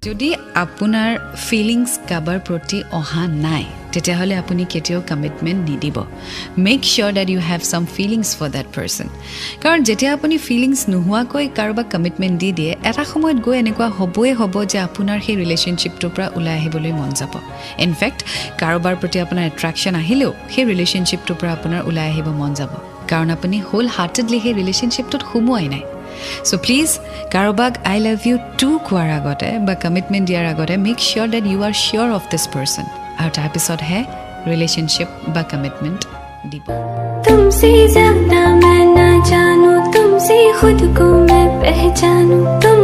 যদি আপোনাৰ ফিলিংস কাবাৰ প্ৰতি অহা নাই তেতিয়াহ'লে আপুনি কেতিয়াও কমিটমেণ্ট নিদিব make sure that you have some feelings for that person কাৰণ যেতিয়া আপুনি ফিলিংস নোহোৱাকৈ কাৰোবাক কমিটমেণ্ট দি দিয়ে এটা সময়ত গৈ এনেকুৱা হ'ব যে আপোনাৰ সেই ৰিলেশ্যনশ্বিপটোৰ পৰা ওলাই আহিবলৈ মন যাব ইনফেক্ট কাৰোবাৰ প্ৰতি আপোনাৰ এট্ৰেকশ্যন আহিলেও সেই ৰিলেশ্যনশ্বিপটোৰ পৰা আপোনাৰ ওলাই আহিব মন যাব কাৰণ আপুনি হোল হাৰ্টেডলি সেই ৰিলেশ্যনশ্বিপটোত সোমোৱাই নাই So please, karobak I love you too koar agote ba commitment diar agote make sure that you are sure of this person. Aur tar episode hai relationship ba commitment dibo. तुमसे ज़्यादा मैं ना जानूं तुमसे खुद को मैं पहचानूं तुम